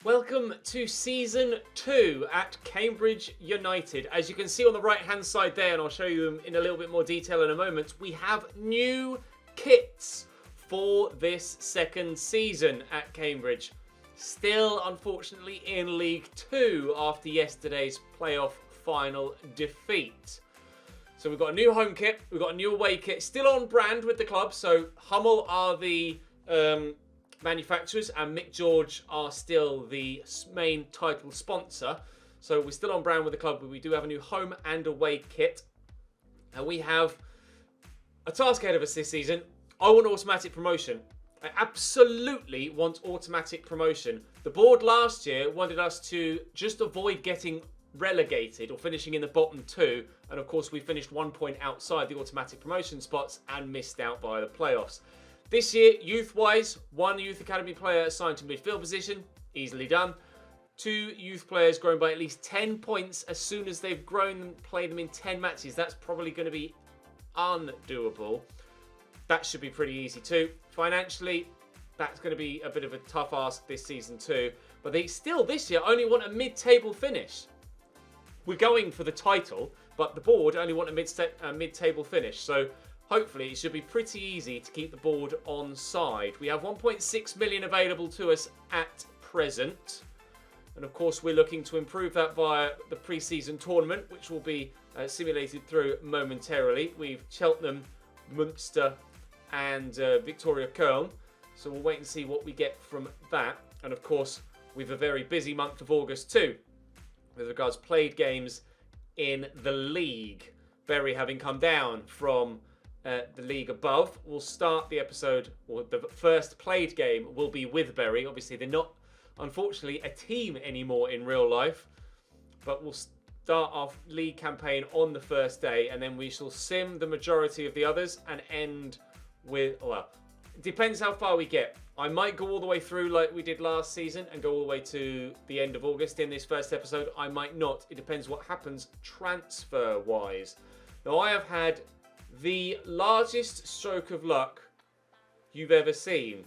Welcome to Season 2 at Cambridge United. As you can see on the right-hand side there, and I'll show you them in a little bit more detail in a moment, we have new kits for this second season at Cambridge. Still, unfortunately, in League 2 after yesterday's playoff final defeat. So we've got a new home kit, we've got a new away kit, still on brand with the club. So Hummel are the manufacturers and Mick George are still the main title sponsor. So we're still on brand with the club, but we do have a new home and away kit. And we have a task ahead of us this season. I want automatic promotion. I absolutely want automatic promotion. The board last year wanted us to just avoid getting relegated or finishing in the bottom 2, and of course we finished 1 point outside the automatic promotion spots and missed out by the playoffs. This year, youth-wise, 1 youth academy player assigned to midfield position, easily done. 2 youth players grown by at least 10 points as soon as they've grown and played them in 10 matches. That's probably going to be undoable. That should be pretty easy too. Financially, that's going to be a bit of a tough ask this season too. But they still, this year, only want a mid-table finish. We're going for the title, but the board only want a mid-table finish. So hopefully it should be pretty easy to keep the board on side. We have 1.6 million available to us at present. And of course we're looking to improve that via the pre-season tournament, which will be simulated through momentarily. We've Cheltenham, Munster and Victoria Köln. So we'll wait and see what we get from that. And of course, we've a very busy month of August too, with regards to played games in the league. Bury having come down from the league above. We'll start the episode, or the first played game will be with Bury. Obviously, they're not, unfortunately, a team anymore in real life. But we'll start our league campaign on the first day, and then we shall sim the majority of the others and end with, well, it depends how far we get. I might go all the way through like we did last season and go all the way to the end of August in this first episode. I might not. It depends what happens transfer-wise. Now, I have had the largest stroke of luck you've ever seen.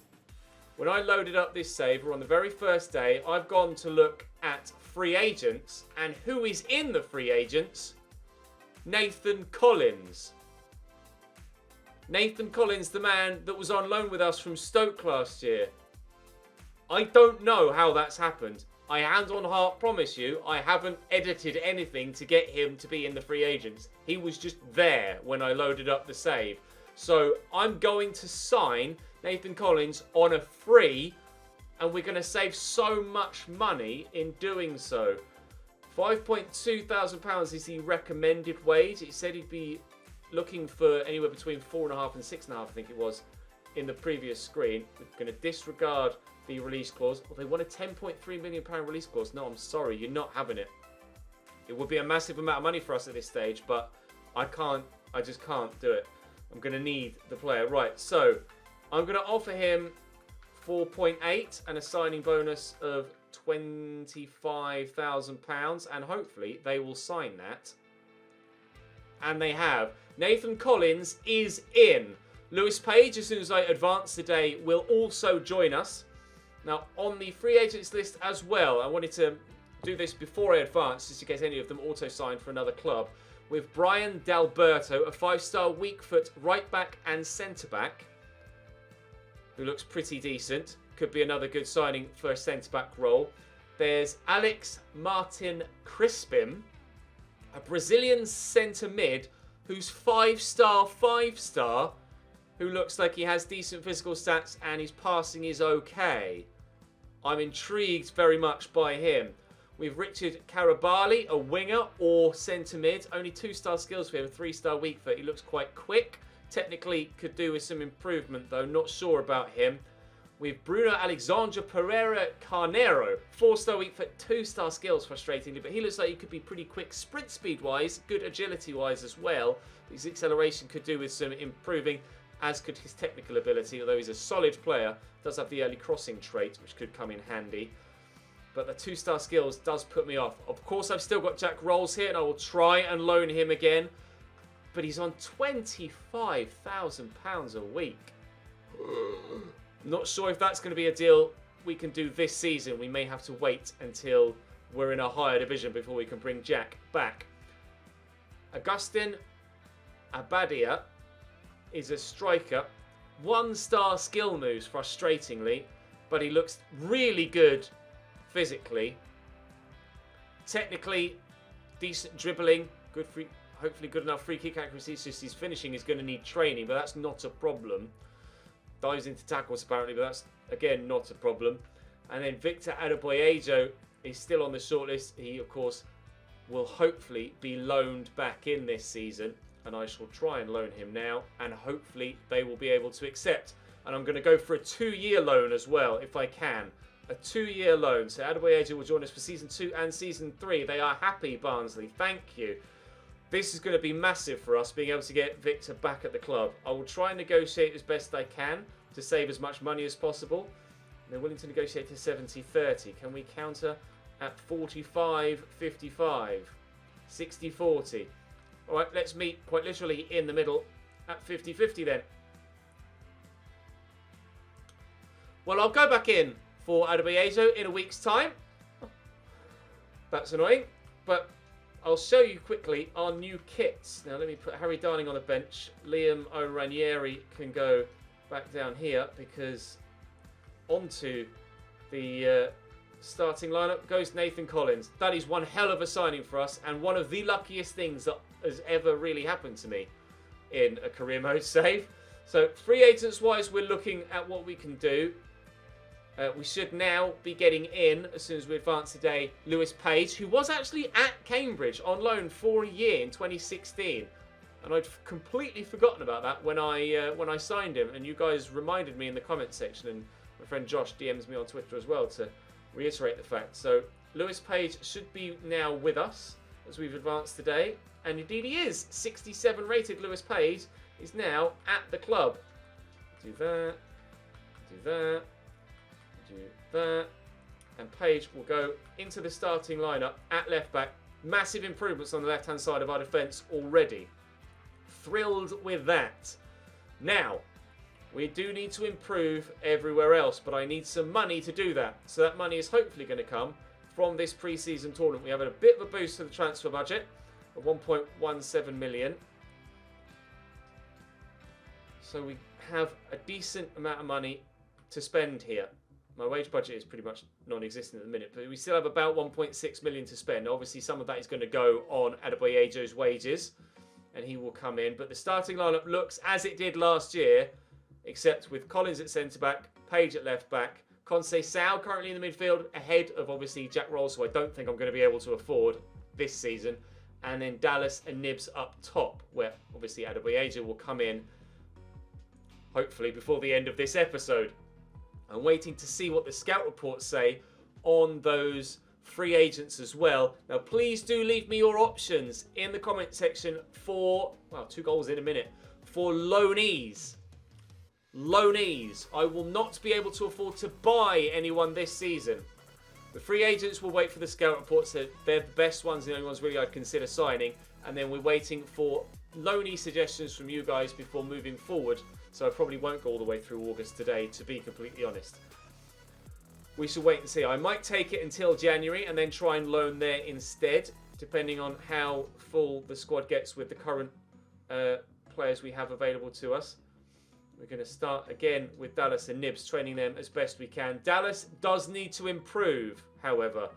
When I loaded up this saver on the very first day, I've gone to look at free agents, and who is in the free agents? Nathan Collins. Nathan Collins, the man that was on loan with us from Stoke last year. I don't know how that's happened. I hand on heart promise you, I haven't edited anything to get him to be in the free agents. He was just there when I loaded up the save. So I'm going to sign Nathan Collins on a free, and we're going to save so much money in doing so. £5,200 is the recommended wage. It said he'd be looking for anywhere between 4.5 and 6.5, I think it was, in the previous screen. We're going to disregard the release clause. Well, they want a £10.3 million release clause. No, I'm sorry, you're not having it. It would be a massive amount of money for us at this stage, but I just can't do it. I'm going to need the player. Right, so I'm going to offer him 4.8 and a signing bonus of £25,000, and hopefully they will sign that. And they have. Nathan Collins is in. Lewis Page, as soon as I advance today, will also join us. Now, on the free agents list as well, I wanted to do this before I advance, just in case any of them auto-signed for another club, with Brian D'Alberto, a 5-star weak-foot right-back and centre-back, who looks pretty decent. Could be another good signing for a centre-back role. There's Alex Martin Crispim, a Brazilian centre-mid who's 5-star, who looks like he has decent physical stats and his passing is okay. I'm intrigued very much by him. We've Richard Carabali, a winger or centre-mid. Only 2-star skills for him, 3-star weak foot. He looks quite quick. Technically could do with some improvement though, not sure about him. We've Bruno Alexandre Pereira Carneiro, 4-star weak foot, 2-star skills, frustratingly, but he looks like he could be pretty quick sprint speed-wise, good agility-wise as well. His acceleration could do with some improving, as could his technical ability, although he's a solid player. Does have the early crossing trait, which could come in handy. But the 2-star skills does put me off. Of course, I've still got Jack Rolls here, and I will try and loan him again. But he's on £25,000 a week. Not sure if that's going to be a deal we can do this season. We may have to wait until we're in a higher division before we can bring Jack back. Augustin Abadia is a striker. 1-star skill moves, frustratingly, but he looks really good physically. Technically, decent dribbling, good free, hopefully good enough free kick accuracy. It's just his finishing is going to need training, but that's not a problem. Dives into tackles apparently, but that's again not a problem. And then Victor Adebayo is still on the shortlist. He, of course, will hopefully be loaned back in this season, and I shall try and loan him now, and hopefully they will be able to accept. And I'm going to go for a 2-year loan as well, if I can. A 2-year loan. So Adebayo will join us for Season 2 and Season 3. They are happy, Barnsley. Thank you. This is going to be massive for us, being able to get Victor back at the club. I will try and negotiate as best I can to save as much money as possible. They're willing to negotiate to 70-30. Can we counter at 45-55? 60-40. All right, let's meet quite literally in the middle at 50-50 then. Well, I'll go back in for Adebayo in a week's time. That's annoying, but I'll show you quickly our new kits. Now, let me put Harry Darling on the bench. Liam O'Ranieri can go back down here because onto the starting lineup goes Nathan Collins. That is one hell of a signing for us and one of the luckiest things that has ever really happened to me in a career mode save. So free agents wise, we're looking at what we can do. We should now be getting in, as soon as we advance today, Lewis Page, who was actually at Cambridge on loan for a year in 2016. And I'd completely forgotten about that when I signed him. And you guys reminded me in the comments section, and my friend Josh DMs me on Twitter as well to reiterate the fact. So Lewis Page should be now with us as we've advanced today. And indeed he is. 67 rated Lewis Page is now at the club. Do that. Do that. Do that. And Page will go into the starting lineup at left back. Massive improvements on the left hand side of our defence already. Thrilled with that. Now, we do need to improve everywhere else, but I need some money to do that. So that money is hopefully going to come from this pre-season tournament. We have a bit of a boost to the transfer budget of 1.17 million. So we have a decent amount of money to spend here. My wage budget is pretty much non-existent at the minute, but we still have about 1.6 million to spend. Obviously, some of that is going to go on Adebayo's wages, and he will come in. But the starting lineup looks as it did last year, except with Collins at centre-back, Page at left-back, Conceição currently in the midfield, ahead of obviously Jack Rolls, who I don't think I'm going to be able to afford this season, and then Dallas and Nibs up top, where obviously Adebayo will come in, hopefully before the end of this episode. I'm waiting to see what the scout reports say on those free agents as well. Now, please do leave me your options in the comment section for, well, 2 goals in a minute, for loanees. Loanees. I will not be able to afford to buy anyone this season. The free agents will wait for the scout reports. They're the best ones, the only ones really I'd consider signing. And then we're waiting for loanee suggestions from you guys before moving forward. So I probably won't go all the way through August today, to be completely honest. We shall wait and see. I might take it until January and then try and loan there instead, depending on how full the squad gets with the current players we have available to us. We're going to start again with Dallas and Nibs, training them as best we can. Dallas does need to improve, however.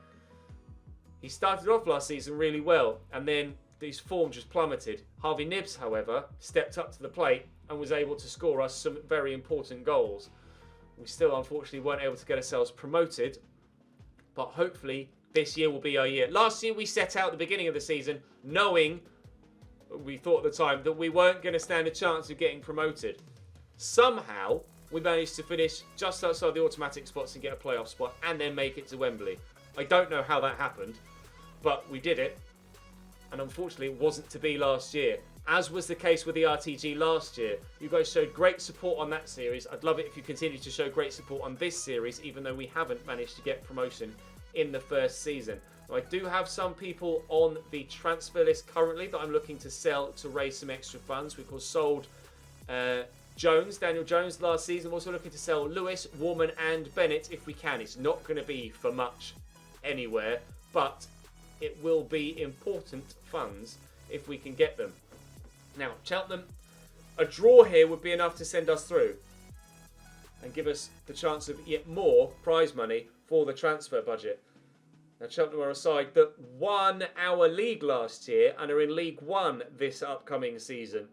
He started off last season really well, and then his form just plummeted. Harvey Nibs, however, stepped up to the plate and was able to score us some very important goals. We still, unfortunately, weren't able to get ourselves promoted, but hopefully this year will be our year. Last year, we set out at the beginning of the season knowing, we thought at the time, that we weren't going to stand a chance of getting promoted. Somehow, we managed to finish just outside the automatic spots and get a playoff spot and then make it to Wembley. I don't know how that happened, but we did it. And unfortunately, it wasn't to be last year. As was the case with the RTG last year. You guys showed great support on that series. I'd love it if you continue to show great support on this series, even though we haven't managed to get promotion in the first season. Now, I do have some people on the transfer list currently that I'm looking to sell to raise some extra funds. We've sold Daniel Jones last season. I'm also looking to sell Lewis, Warman and Bennett if we can. It's not going to be for much anywhere, but it will be important funds if we can get them. Now, Cheltenham, a draw here would be enough to send us through and give us the chance of yet more prize money for the transfer budget. Now, Cheltenham are a side that won our league last year and are in League One this upcoming season.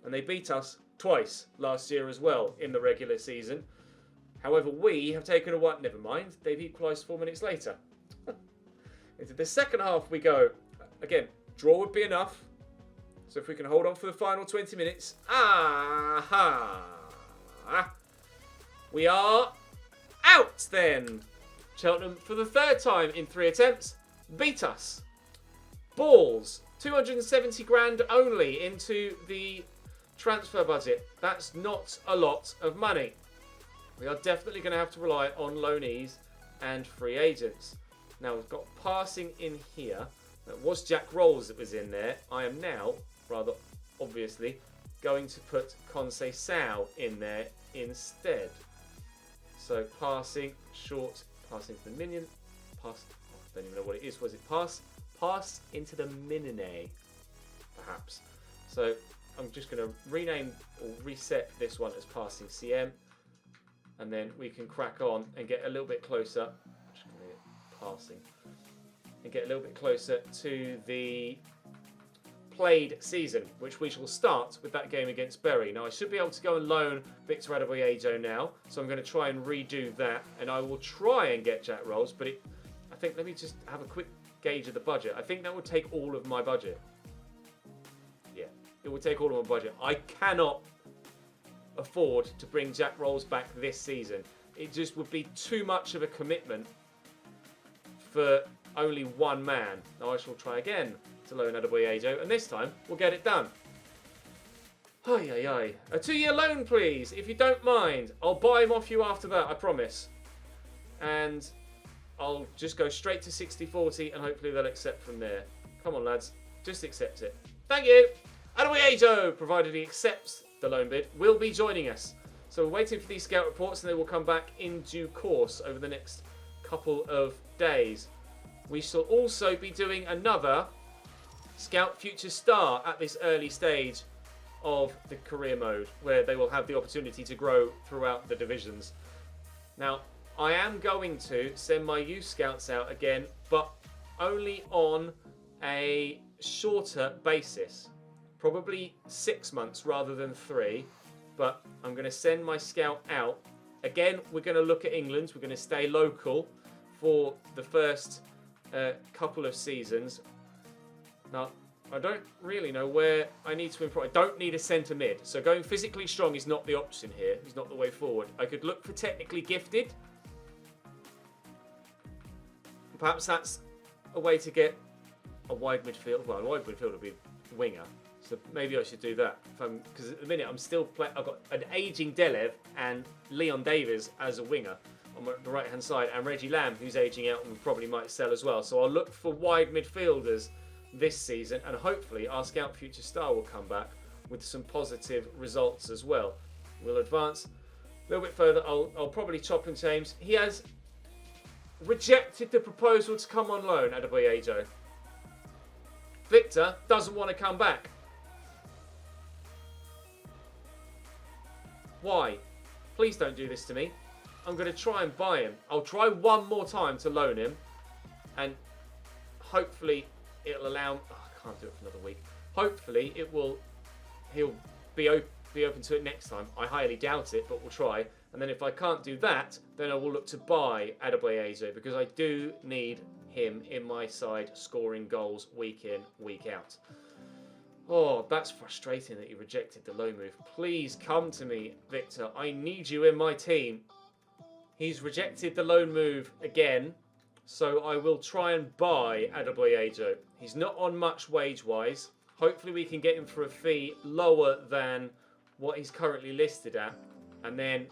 And they beat us twice last year as well in the regular season. However, we have taken a one. Never mind, they've equalised 4 minutes later. Into the second half we go. Again, draw would be enough. So if we can hold on for the final 20 minutes. We are out then. Cheltenham, for the third time in 3 attempts, beat us. Balls. 270 grand only into the transfer budget. That's not a lot of money. We are definitely going to have to rely on loanees and free agents. Now, we've got passing in here. That was Jack Rolls that was in there. I am now, rather obviously, going to put Conceição in there instead. So, passing, short, passing to the minion. Pass, I don't even know what it is. Was it pass? Pass into the minine, perhaps. So, I'm just going to rename or reset this one as passing CM. And then we can crack on and get a little bit closer. Just going to get passing. And get a little bit closer to the played season, which we shall start with that game against Bury. Now, I should be able to go and loan Victor Adebayo now. So I'm going to try and redo that. And I will try and get Jack Rolls. But I think, let me just have a quick gauge of the budget. I think that would take all of my budget. Yeah, it would take all of my budget. I cannot afford to bring Jack Rolls back this season. It just would be too much of a commitment for only one man. Now I shall try again to loan Adebayo, and this time we'll get it done. A 2-year loan, please, if you don't mind. I'll buy him off you after that, I promise. And I'll just go straight to 60-40 and hopefully they'll accept from there. Come on, lads. Just accept it. Thank you. Adebayo, provided he accepts the loan bid, will be joining us. So we're waiting for these scout reports and they will come back in due course over the next couple of days. We shall also be doing another Scout Future Star at this early stage of the career mode, where they will have the opportunity to grow throughout the divisions. Now, I am going to send my youth scouts out again, but only on a shorter basis. Probably 6 months rather than 3, but I'm going to send my scout out. Again, we're going to look at England. We're going to stay local for the first couple of seasons. Now, I don't really know where I need to improve. I don't need a centre mid, so going physically strong is not the option here. It's not the way forward. I could look for technically gifted. Perhaps that's a way to get a wide midfield. Well, a wide midfield would be winger. So maybe I should do that. Because at the minute I'm still playing. I've got an ageing Delev and Leon Davies as a winger on the right hand side, and Reggie Lamb, who's ageing out and we probably might sell as well. So I'll look for wide midfielders this season, and hopefully our Scout Future Star will come back with some positive results as well. We'll advance a little bit further. I'll probably chop and change. He has rejected the proposal to come on loan, Adebayo. Victor doesn't want to come back. Why? Please don't do this to me. I'm going to try and buy him. I'll try one more time to loan him, and hopefully it'll allow. Oh, I can't do it for another week. Hopefully he'll be open to it next time. I highly doubt it, but we'll try. And then if I can't do that, then I will look to buy Adebayo, because I do need him in my side scoring goals week in, week out. Oh, that's frustrating that you rejected the loan move. Please come to me, Victor. I need you in my team. He's rejected the loan move again, so I will try and buy Adebayo. He's not on much wage-wise. Hopefully we can get him for a fee lower than what he's currently listed at, and then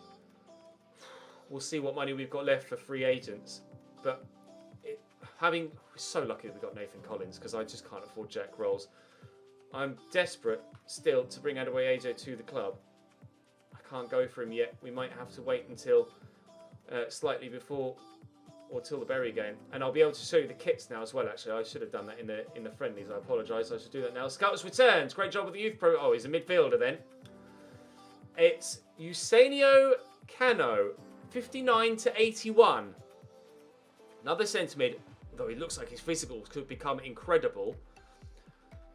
we'll see what money we've got left for free agents. But we're so lucky that we got Nathan Collins, because I just can't afford Jack Rolls. I'm desperate still to bring Adebayo to the club. I can't go for him yet. We might have to wait until slightly before or till the Bury game. And I'll be able to show you the kits now as well, actually. I should have done that in the friendlies. I apologise. I should do that now. Scouts returns. Great job with the youth pro. Oh, he's a midfielder then. It's Eusenio Cano, 59 to 81. Another centre mid, though he looks like his physicals could become incredible.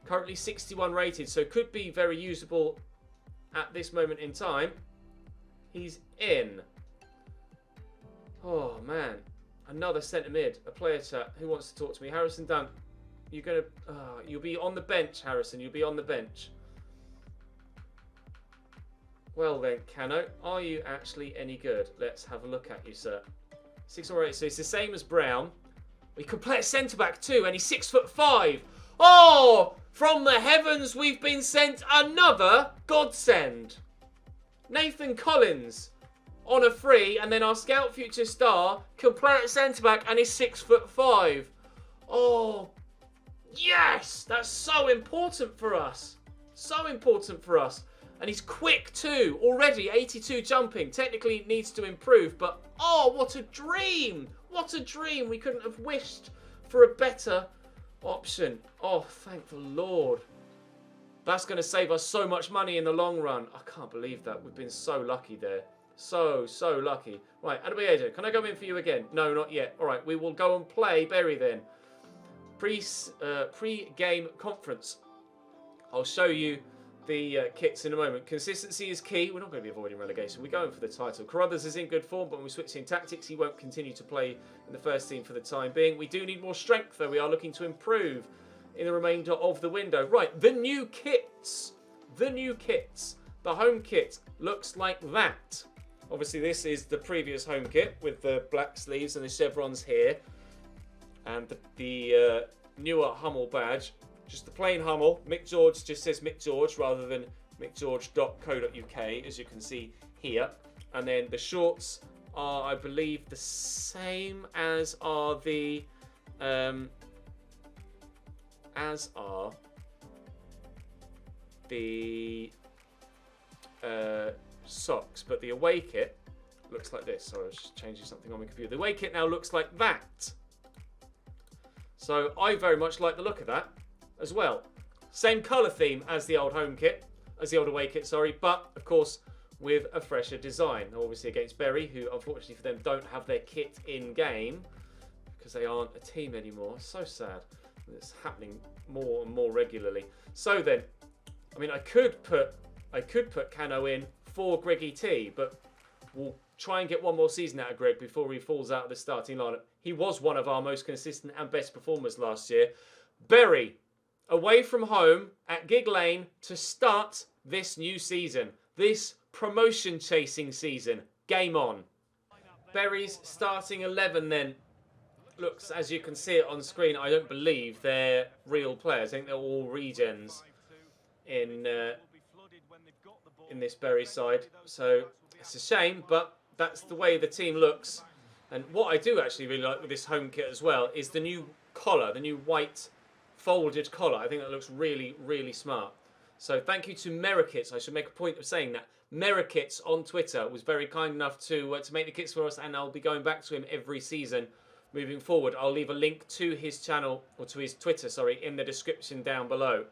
Currently 61 rated, so could be very usable at this moment in time. He's in. Oh, man. Another centre mid, a player chat. Who wants to talk to me? Harrison Dunk. You're going to... you'll be on the bench, Harrison. You'll be on the bench. Well then, Cano, are you actually any good? Let's have a look at you, sir. 6 or 8, so it's the same as Brown. We could play a centre-back too, and he's 6'5". Oh! From the heavens, we've been sent another godsend. Nathan Collins on a free, and then our scout future star can play at centre-back, and he's 6'5". Oh, yes! That's so important for us. So important for us. And he's quick too. Already 82 jumping. Technically needs to improve, but oh, what a dream. What a dream. We couldn't have wished for a better option. Oh, thank the Lord. That's going to save us so much money in the long run. I can't believe that. We've been so lucky there. So lucky. Right, Adebayo, can I go in for you again? No, not yet. All right, we will go and play Bury then. Pre-game conference. I'll show you the kits in a moment. Consistency is key. We're not going to be avoiding relegation. We're going for the title. Carruthers is in good form, but when we switch in tactics, he won't continue to play in the first team for the time being. We do need more strength, though. We are looking to improve in the remainder of the window. Right, the new kits. The new kits. The home kit looks like that. Obviously, this is the previous home kit with the black sleeves and the chevrons here. And the newer Hummel badge. Just the plain Hummel. Mick George just says Mick George rather than mickgeorge.co.uk, as you can see here. And then the shorts are, I believe, the same as are the socks. But the away kit looks like this. Sorry, I was just changing something on my computer. The away kit now looks like that. So I very much like the look of that as well. Same colour theme as the old home kit, as the old away kit, sorry, but of course with a fresher design. Obviously against Bury, who unfortunately for them don't have their kit in game because they aren't a team anymore. So sad. It's happening more and more regularly. So then, I mean, I could put Cano in for Greggy T, but we'll try and get one more season out of Greg before he falls out of the starting lineup. He was one of our most consistent and best performers last year. Bury, away from home at Gig Lane to start this new season, this promotion-chasing season. Game on. Bury's starting 11 then looks, as you can see it on screen, I don't believe they're real players. I think they're all regens in this Bury side. So it's a shame, but that's the way the team looks. And what I do actually really like with this home kit as well is the new collar, the new white folded collar. I think that looks really, really smart. So thank you to Merikits. I should make a point of saying that. Merikits on Twitter was very kind enough to make the kits for us, and I'll be going back to him every season moving forward. I'll leave a link to his channel, or to his Twitter, sorry, in the description down below.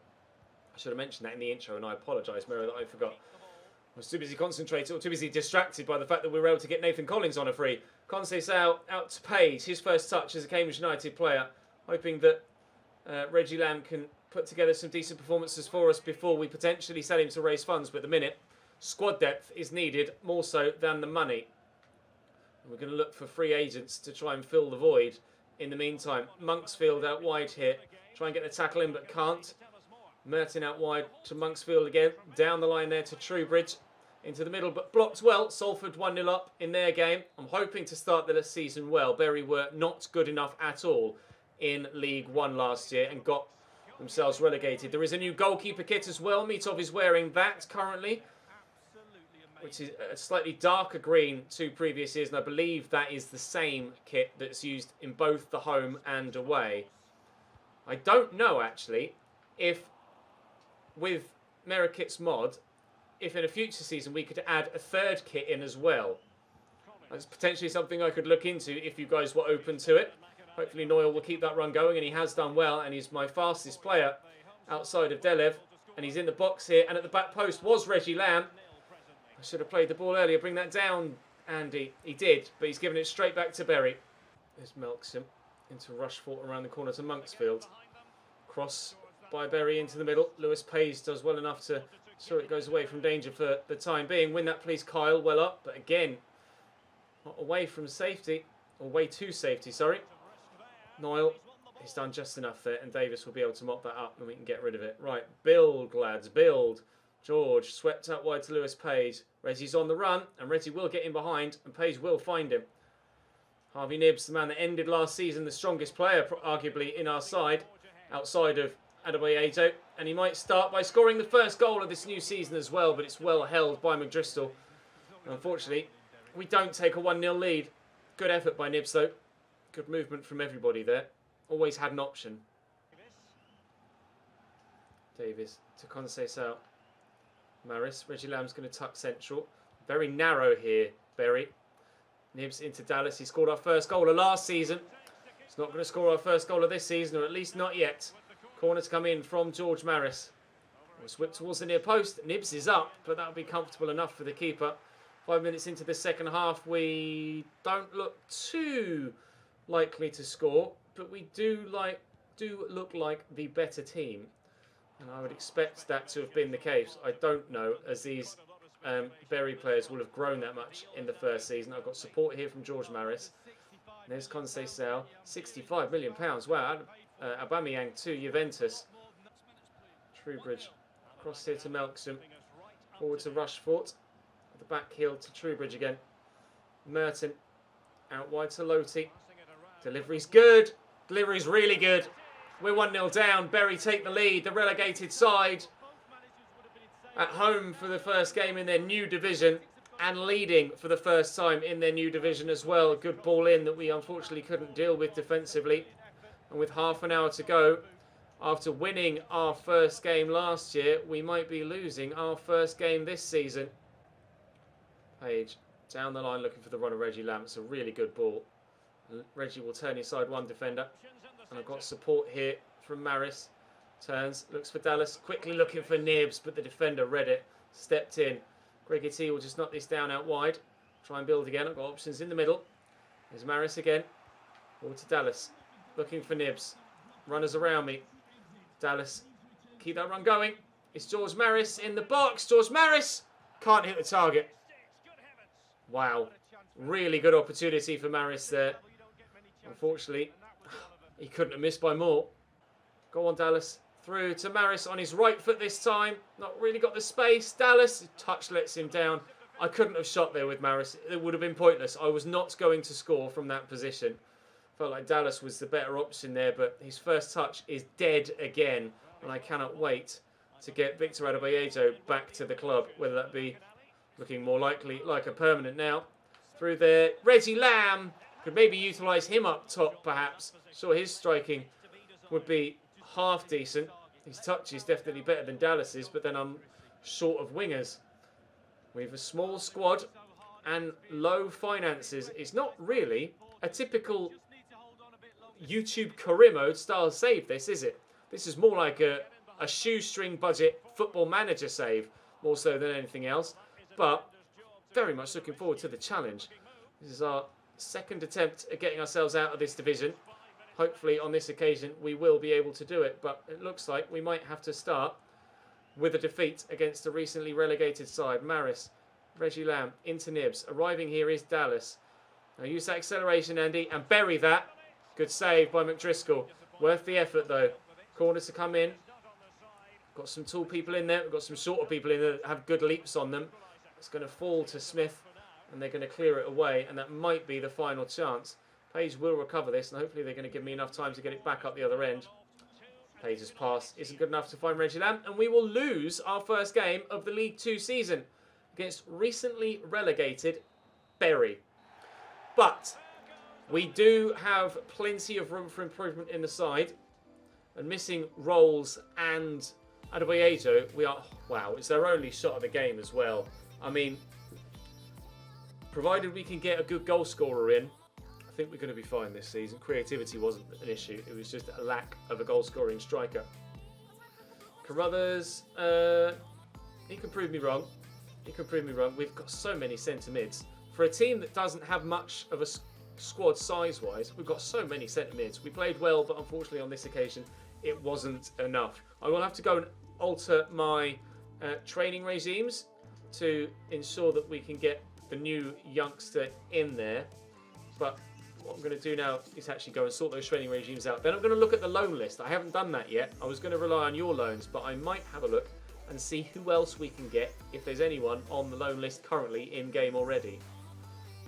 I should have mentioned that in the intro, and I apologise, Mero, that I forgot. I was too busy concentrated, or too busy distracted by the fact that we were able to get Nathan Collins on a free. Conceição out to Page, his first touch as a Cambridge United player, hoping that Reggie Lamb can put together some decent performances for us before we potentially sell him to raise funds. But at the minute, squad depth is needed more so than the money. And we're going to look for free agents to try and fill the void in the meantime. Monksfield out wide here. Try and get the tackle in, but can't. Merton out wide to Monksfield again. Down the line there to Truebridge. Into the middle, but blocked well. Salford 1-0 up in their game. I'm hoping to start the season well. Bury were not good enough at all in League One last year and got themselves relegated. There is a new goalkeeper kit as well. Mitov is wearing that currently, which is a slightly darker green to previous years, and I believe that is the same kit that's used in both the home and away. I don't know, actually, if with Merikit's mod, if in a future season we could add a third kit in as well. That's potentially something I could look into if you guys were open to it. Hopefully Noyle will keep that run going, and he has done well, and he's my fastest player outside of Delev. And he's in the box here, and at the back post was Reggie Lamb. I should have played the ball earlier. Bring that down, Andy. He did, but he's given it straight back to Berry. There's Melksham into Rushford around the corner to Monksfield. Cross by Berry into the middle. Lewis Page does well enough to ensure it goes away from danger for the time being. Win that, please, Kyle. Well up, but again, not away from safety. Or way to safety, sorry. Noyle, he's done just enough there, and Davis will be able to mop that up, and we can get rid of it. Right, build, lads, build. George swept out wide to Lewis Page. Reggie's on the run, and Reggie will get in behind, and Page will find him. Harvey Nibbs, the man that ended last season, the strongest player, arguably, in our side, outside of Adebayo, and he might start by scoring the first goal of this new season as well, but it's well held by McDriscoll. Unfortunately, we don't take a 1-0 lead. Good effort by Nibbs, though. Good movement from everybody there. Always had an option. Davis to Conceição. Maris. Reggie Lamb's going to tuck central. Very narrow here, Berry. Nibbs into Dallas. He scored our first goal of last season. He's not going to score our first goal of this season, or at least not yet. Corner to come in from George Maris. We'll whip towards the near post. Nibbs is up, but that'll be comfortable enough for the keeper. 5 minutes into the second half, we don't look too likely to score, but we do look like the better team, and I would expect that to have been the case. I don't know, as these Berry players will have grown that much in the first season. I've got support here from George Maris. There's Conceição, £65 million. Wow, Aubameyang to Juventus. Trowbridge across here to Melksham, forward to Rushford. The back heel to Trowbridge again. Merton out wide to Loti. Delivery's good. Delivery's really good. We're 1-0 down. Berry take the lead. The relegated side at home for the first game in their new division, and leading for the first time in their new division as well. Good ball in that we unfortunately couldn't deal with defensively. And with half an hour to go, after winning our first game last year, we might be losing our first game this season. Page down the line looking for the run of Reggie Lamb. It's a really good ball. Reggie will turn inside one defender. And I've got support here from Maris. Turns, looks for Dallas. Quickly looking for Nibbs, but the defender read it. Stepped in. Greggy T will just knock this down out wide. Try and build again. I've got options in the middle. There's Maris again. Forward to Dallas. Looking for Nibbs. Runners around me. Dallas. Keep that run going. It's George Maris in the box. George Maris can't hit the target. Wow. Really good opportunity for Maris there. Unfortunately, he couldn't have missed by more. Go on, Dallas. Through to Maris on his right foot this time. Not really got the space. Dallas, touch lets him down. I couldn't have shot there with Maris. It would have been pointless. I was not going to score from that position. Felt like Dallas was the better option there, but his first touch is dead again. And I cannot wait to get Victor Adebayo back to the club, whether that be looking more likely like a permanent now. Through there, Reggie Lamb. Could maybe utilise him up top, perhaps. Sure, his striking would be half decent. His touch is definitely better than Dallas's, but then I'm short of wingers. We have a small squad and low finances. It's not really a typical YouTube career mode style save, this, is it? This is more like a shoestring budget football manager save, more so than anything else. But very much looking forward to the challenge. This is our second attempt at getting ourselves out of this division. Hopefully on this occasion we will be able to do it, but it looks like we might have to start with a defeat against a recently relegated side. Maris, Reggie Lamb, into Nibbs. Arriving here is Dallas. Now use that acceleration, Andy, and bury that. Good save by McDriscoll. Worth the effort though. Corner to come in. Got some tall people in there. We've got some shorter people in there that have good leaps on them. It's going to fall to Smith, and they're going to clear it away, and that might be the final chance. Page will recover this, and hopefully they're going to give me enough time to get it back up the other end. Page's pass isn't good enough to find Reggie Lamb, and we will lose our first game of the League 2 season against recently relegated Bury. But we do have plenty of room for improvement in the side, and missing Rolls and Adebayo, wow, it's their only shot at the game as well. I mean, provided we can get a good goal scorer in, I think we're going to be fine this season. Creativity wasn't an issue. It was just a lack of a goal scoring striker. Carruthers, he can prove me wrong. He can prove me wrong. We've got so many centre mids. For a team that doesn't have much of a squad size-wise, we've got so many centre mids. We played well, but unfortunately on this occasion, it wasn't enough. I will have to go and alter my training regimes to ensure that we can get the new youngster in there. But what I'm going to do now is actually go and sort those training regimes out. Then I'm going to look at the loan list. I haven't done that yet. I was going to rely on your loans, but I might have a look and see who else we can get, if there's anyone on the loan list currently in game already.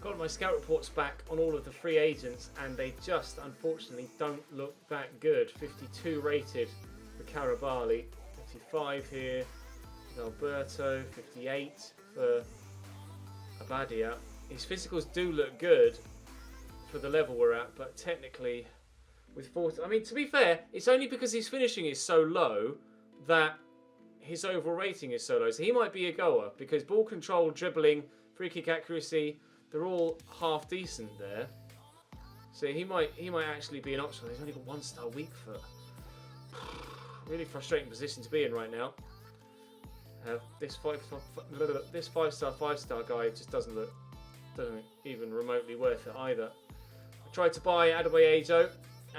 Got my scout reports back on all of the free agents, and they just unfortunately don't look that good. 52 rated for Carabali, 55 here for Alberto, 58 for Abadia. His physicals do look good for the level we're at, but technically with 40, I mean, to be fair, it's only because his finishing is so low that his overall rating is so low. So he might be a goer because ball control, dribbling, free kick accuracy, they're all half decent there. So he might actually be an option. He's only got 1-star weak foot. Really frustrating position to be in right now. This 5-star 5-star guy just doesn't even remotely worth it either. I tried to buy Adebayo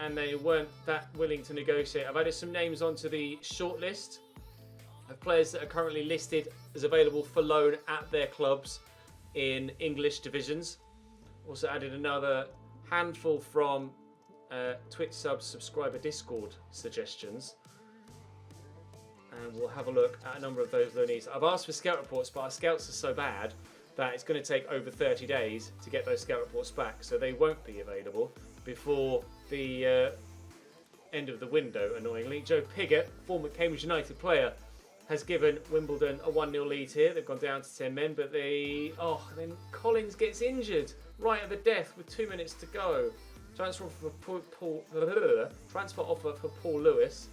and they weren't that willing to negotiate. I've added some names onto the shortlist of players that are currently listed as available for loan at their clubs in English divisions. Also added another handful from Twitch subscriber Discord suggestions. And we'll have a look at a number of those loanees. I've asked for scout reports, but our scouts are so bad that it's going to take over 30 days to get those scout reports back. So they won't be available before the end of the window, annoyingly. Joe Pigott, former Cambridge United player, has given Wimbledon a 1-0 lead here. They've gone down to 10 men, but then Collins gets injured right at the death with 2 minutes to go. Transfer offer for Paul Lewis.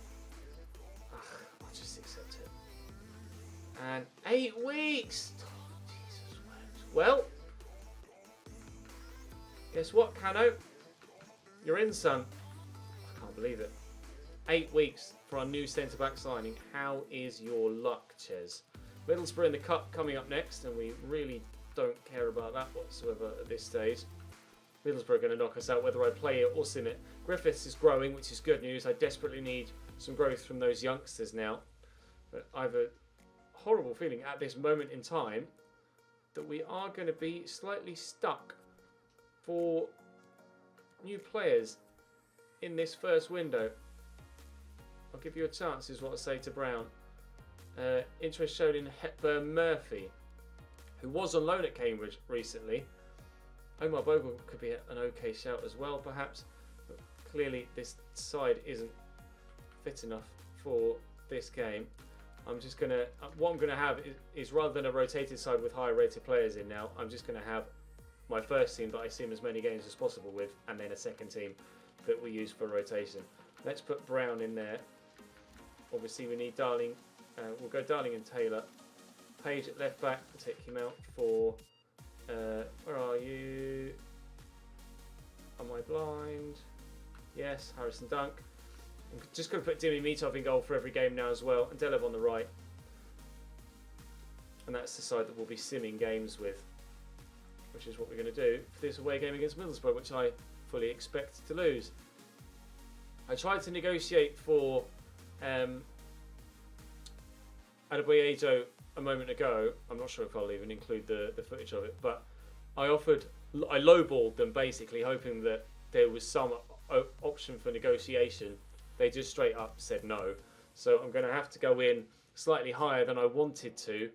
I'll just accept it. And 8 weeks. Oh, Jesus. Well, guess what, Cano? You're in, son. I can't believe it. 8 weeks for our new centre-back signing. How is your luck, Ches? Middlesbrough in the Cup coming up next, and we really don't care about that whatsoever at this stage. Middlesbrough are going to knock us out whether I play it or sim it. Griffiths is growing, which is good news. I desperately need some growth from those youngsters now. But I have a horrible feeling at this moment in time that we are going to be slightly stuck for new players in this first window. I'll give you a chance, is what I say to Brown. Interest shown in Hepburn Murphy, who was on loan at Cambridge recently. Omar Bogle could be an okay shout as well, perhaps. But clearly, this side isn't fit enough for this game. I'm just gonna. What I'm gonna have is rather than a rotated side with higher rated players in now, I'm just gonna have my first team that I sim as many games as possible with, and then a second team that we use for rotation. Let's put Brown in there. Obviously, we need Darling. We'll go Darling and Taylor. Page at left back. We'll take him out for. Where are you? Am I blind? Yes, Harrison Dunk. I'm just going to put Dimi Mitov in goal for every game now as well, and Delev on the right. And that's the side that we'll be simming games with, which is what we're going to do for this away game against Middlesbrough, which I fully expect to lose. I tried to negotiate for Adebayo a moment ago. I'm not sure if I'll even include the footage of it, but I lowballed them basically, hoping that there was some option for negotiation. They just straight up said no. So I'm going to have to go in slightly higher than I wanted to.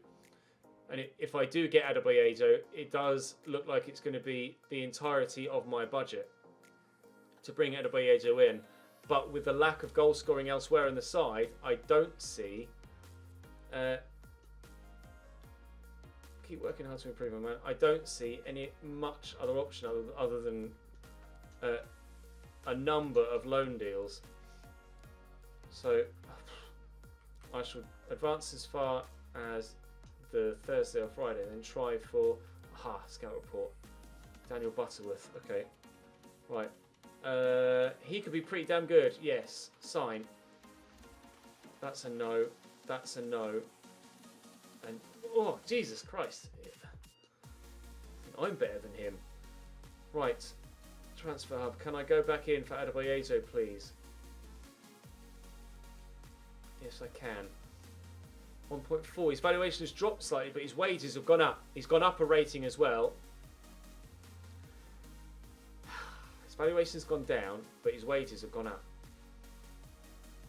And if I do get Adebayo, it does look like it's going to be the entirety of my budget to bring Adebayo in. But with the lack of goal scoring elsewhere in the side, I don't see. Keep working hard to improve, my man. I don't see much other option other than a number of loan deals. So I shall advance as far as the Thursday or Friday, then try for scout report. Daniel Butterworth. Okay, right. He could be pretty damn good. Yes, sign. That's a no. That's a no. And oh, Jesus Christ! I'm better than him. Right. Transfer hub. Can I go back in for Adebayo, please? Yes, I can. 1.4. His valuation has dropped slightly, but his wages have gone up. He's gone up a rating as well. His valuation's gone down, but his wages have gone up.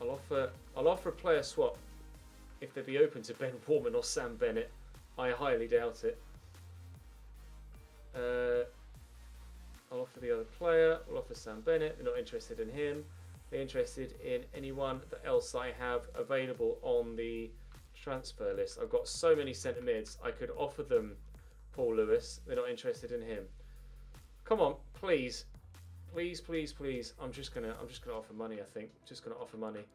I'll offer a player swap if they'd be open to Ben Warman or Sam Bennett. I highly doubt it. I'll offer the other player. I'll offer Sam Bennett. They're not interested in him. They're interested in anyone else I have available on the transfer list. I've got so many centre mids. I could offer them Paul Lewis. They're not interested in him. Come on, please, please, please, please. I'm just gonna offer money. I think just gonna offer money.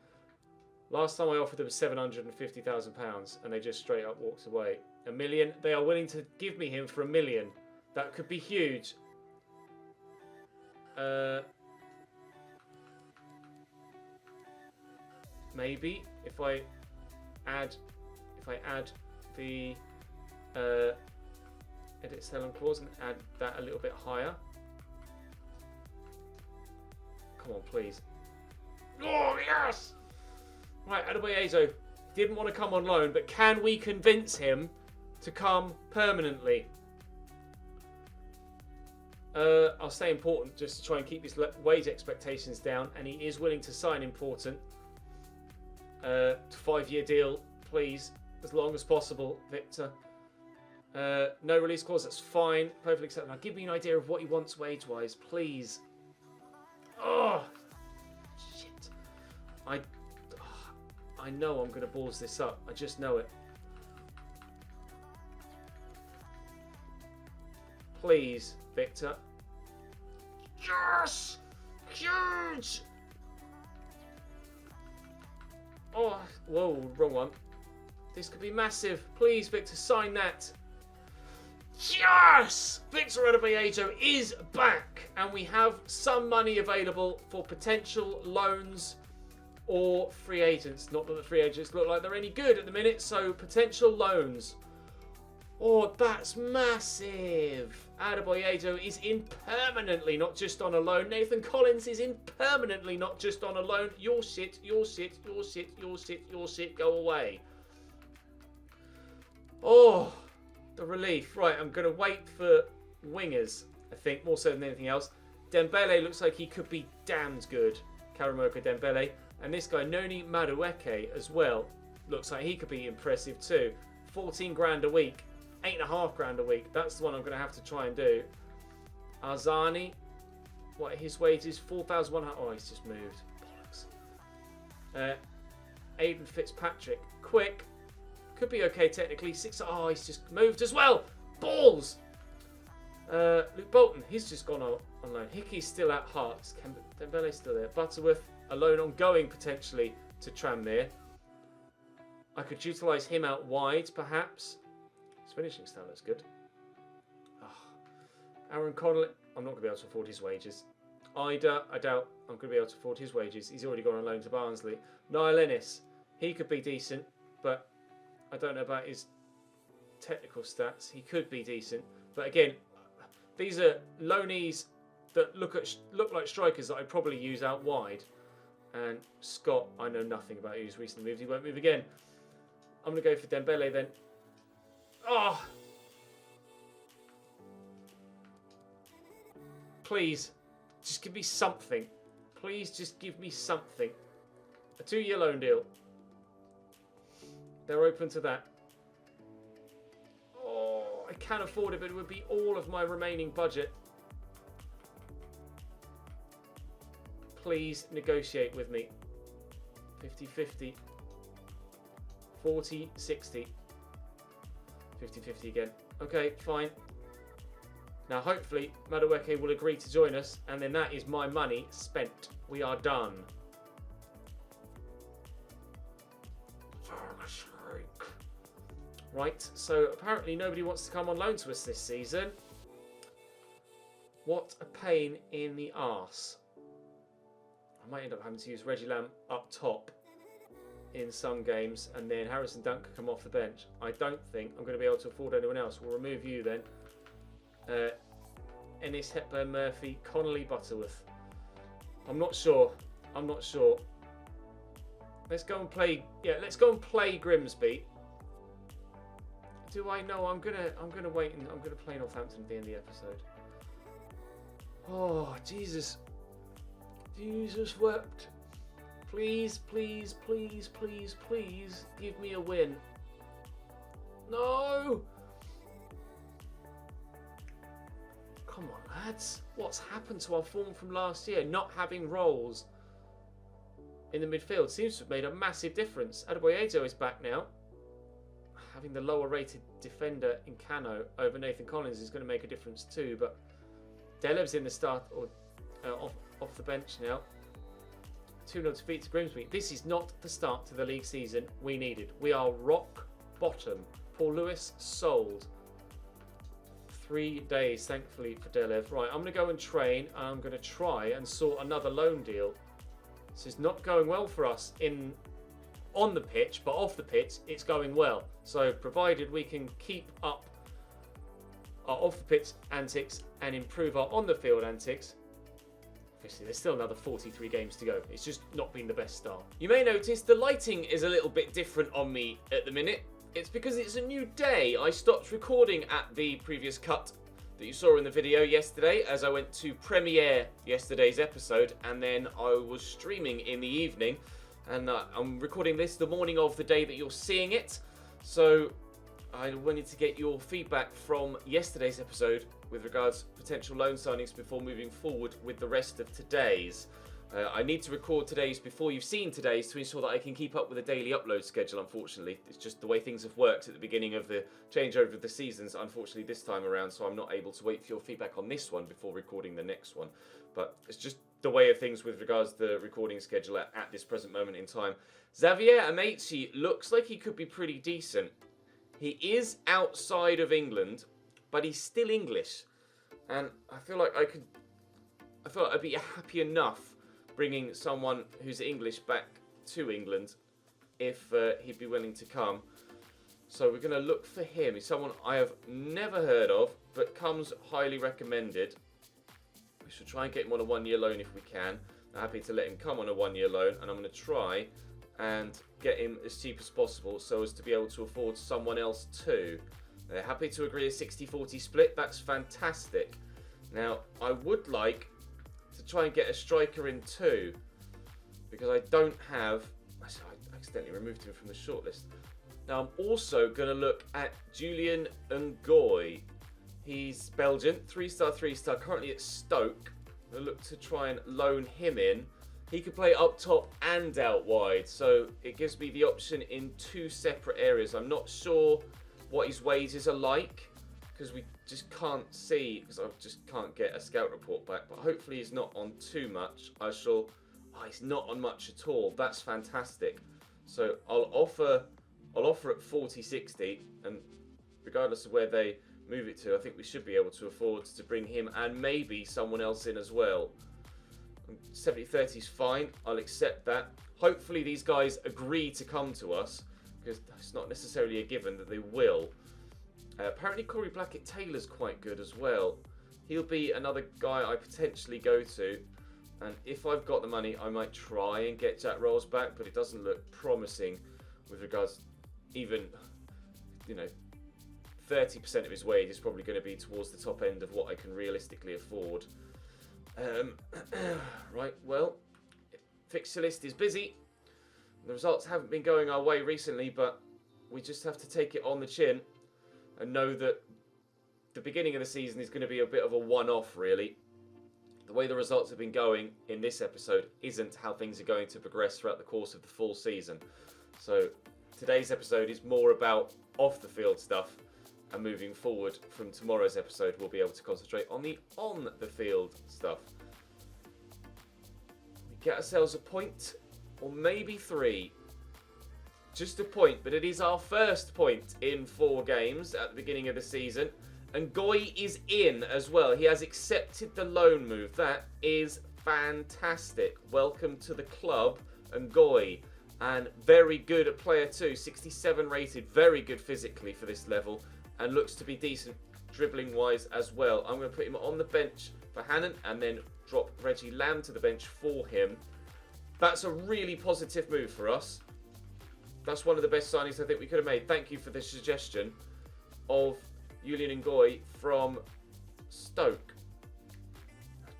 Last time I offered them £750,000, and they just straight up walked away. $1 million. They are willing to give me him for $1 million. That could be huge. Maybe if I add the edit sell clause and add that a little bit higher. Come on, please. Oh yes! Right, Adebayo didn't want to come on loan, but can we convince him to come permanently? I'll say important just to try and keep his wage expectations down, and he is willing to sign important. 5-year deal, please, as long as possible, Victor. No release clause, that's fine, perfectly acceptable. Now give me an idea of what he wants wage-wise, please. Oh, shit. I know I'm going to balls this up. I just know it. Please, Victor. Yes! Huge! Oh, whoa, wrong one. This could be massive. Please, Victor, sign that. Yes! Victor Adebayo is back, and we have some money available for potential loans or free agents. Not that the free agents look like they're any good at the minute, so potential loans. Oh, that's massive. Adebayo is in permanently, not just on a loan. Nathan Collins is in permanently, not just on a loan. Your shit, your shit, your shit, your shit, your shit, go away. Oh, the relief. Right, I'm going to wait for wingers, I think, more so than anything else. Dembele looks like he could be damned good. Karamoka Dembele. And this guy, Noni Madueke, as well, looks like he could be impressive too. 14 grand a week. 8.5 grand a week. That's the one I'm going to have to try and do. Arzani. What his wages? 4,100. Oh, he's just moved. Bollocks. Aidan Fitzpatrick. Quick. Could be okay technically. 6. Oh, he's just moved as well. Balls. Luke Bolton. He's just gone on loan. Hickey's still at Hearts. Dembele's still there. Butterworth. A loan ongoing potentially to Tranmere. I could utilise him out wide perhaps. His finishing style looks good. Aaron Connolly, I'm not going to be able to afford his wages. Ida, I doubt I'm going to be able to afford his wages. He's already gone on loan to Barnsley. Niall Ennis, he could be decent, but I don't know about his technical stats. He could be decent, but again, these are loanees that look like strikers that I'd probably use out wide. And Scott, I know nothing about. He's recently moved. He won't move again. I'm going to go for Dembele then. Oh! Please, just give me something. Please, just give me something. A 2-year loan deal. They're open to that. Oh, I can afford it, but it would be all of my remaining budget. Please negotiate with me. 50-50. 40-60. 50-50 again. Okay, fine. Now, hopefully, Madueke will agree to join us, and then that is my money spent. We are done. fuck's sake. Right, so apparently nobody wants to come on loan to us this season. What a pain in the arse. I might end up having to use Reggie Lamb up top in some games, and then Harrison Dunk can come off the bench. I don't think I'm going to be able to afford anyone else. We'll remove you then. Ennis, Hepburn, Murphy, Connolly, Butterworth. I'm not sure. Let's go and play. Yeah, let's go and play Grimsby. Do I know? I'm gonna wait and I'm gonna play Northampton at the end of the episode. Oh, Jesus. Jesus wept. Please, please, please, please, please give me a win. No! Come on, lads. What's happened to our form from last year? Not having roles in the midfield seems to have made a massive difference. Adebayo is back now. Having the lower rated defender in Cano over Nathan Collins is going to make a difference too, but Delev's in the start or off the bench now. 2-0 defeat to Grimsby. This is not the start to the league season we needed. We are rock bottom. Paul Lewis sold. 3 days, thankfully, for Delev. Right, I'm going to go and train. I'm going to try and sort another loan deal. This is not going well for us on the pitch, but off the pitch, it's going well. So, provided we can keep up our off-the-pitch antics and improve our on-the-field antics, obviously there's still another 43 games to go. It's just not been the best start. You may notice the lighting is a little bit different on me at the minute. It's because it's a new day. I stopped recording at the previous cut that you saw in the video yesterday as I went to premiere yesterday's episode, and then I was streaming in the evening, and I'm recording this the morning of the day that you're seeing it. So I wanted to get your feedback from yesterday's episode with regards to potential loan signings before moving forward with the rest of today's. I need to record today's before you've seen today's to ensure that I can keep up with a daily upload schedule, unfortunately. It's just the way things have worked at the beginning of the changeover of the seasons, unfortunately, this time around, so I'm not able to wait for your feedback on this one before recording the next one. But it's just the way of things with regards to the recording schedule at this present moment in time. Xavier Amaechi looks like he could be pretty decent. He is outside of England, but he's still English. And I feel like I'd be happy enough bringing someone who's English back to England if he'd be willing to come. So we're going to look for him. He's someone I have never heard of, but comes highly recommended. We should try and get him on a 1-year loan if we can. I'm happy to let him come on a 1-year loan, and I'm going to try and get him as cheap as possible so as to be able to afford someone else too. They're happy to agree a 60-40 split. That's fantastic. Now, I would like to try and get a striker in too, because I don't have... I accidentally removed him from the shortlist. Now, I'm also going to look at Julian Ngoy. He's Belgian, 3-star, 3-star, currently at Stoke. I'm going to look to try and loan him in. He can play up top and out wide, so it gives me the option in 2 separate areas. I'm not sure what his wages are like, because we just can't see, because I just can't get a scout report back, but hopefully he's not on too much. He's not on much at all. That's fantastic. So I'll offer at 40-60, and regardless of where they move it to, I think we should be able to afford to bring him and maybe someone else in as well. 70-30 is fine. I'll accept that. Hopefully these guys agree to come to us, because it's not necessarily a given that they will. Apparently Corey Blackett-Taylor's quite good as well. He'll be another guy I potentially go to, and if I've got the money I might try and get Jack Rolls back, but it doesn't look promising with regards, even 30% of his wage is probably going to be towards the top end of what I can realistically afford. Right, well, fixture list is busy. The results haven't been going our way recently, but we just have to take it on the chin and know that the beginning of the season is going to be a bit of a one-off, really. The way the results have been going in this episode isn't how things are going to progress throughout the course of the full season. So today's episode is more about off-the-field stuff, and moving forward from tomorrow's episode, we'll be able to concentrate on the on-the-field stuff. We get ourselves a point, or maybe 3. just a point, but it is our first point in 4 games at the beginning of the season. And Goy is in as well. He has accepted the loan move. That is fantastic. Welcome to the club, Ngoy. And very good at player 2, 67 rated, very good physically for this level, and looks to be decent dribbling wise as well. I'm going to put him on the bench for Hannon and then drop Reggie Lamb to the bench for him. That's a really positive move for us. That's one of the best signings I think we could have made. Thank you for the suggestion of Julian Ngoy from Stoke.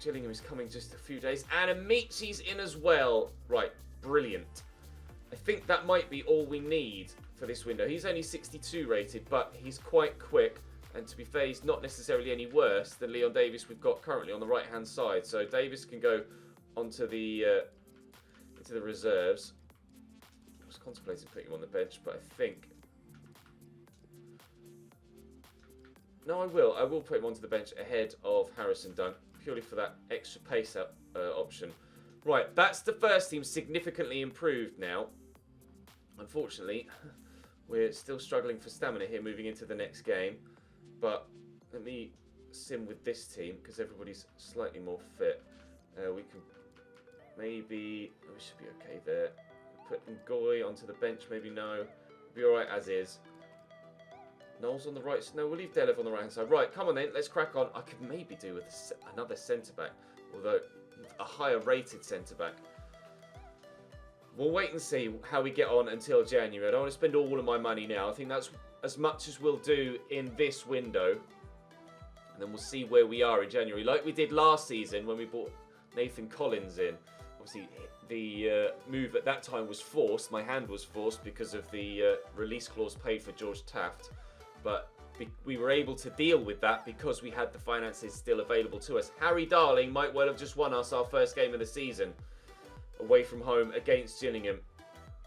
Gillingham is coming just a few days. And Amichi's in as well. Right, brilliant. I think that might be all we need for this window. He's only 62 rated, but he's quite quick. And to be fair, he's not necessarily any worse than Leon Davis we've got currently on the right-hand side. So Davis can go onto the into the reserves. I was contemplating putting him on the bench, but I think... No, I will. I will put him onto the bench ahead of Harrison Dunk, purely for that extra pace out, option. Right, that's the first team significantly improved now. Unfortunately, we're still struggling for stamina here moving into the next game. But let me sim with this team because everybody's slightly more fit. We can maybe... we should be okay there. Put Ngoy onto the bench, maybe no. Be alright as is. Knowles on the right. No, we'll leave Delev on the right hand side. Right, come on then, let's crack on. I could maybe do with another centre back, although a higher rated centre back. We'll wait and see how we get on until January. I don't want to spend all of my money now. I think that's as much as we'll do in this window. And then we'll see where we are in January. Like we did last season when we brought Nathan Collins in. Obviously, the move at that time was forced. My hand was forced because of the release clause paid for George Taft. But we were able to deal with that because we had the finances still available to us. Harry Darling might well have just won us our first game of the season away from home against Gillingham.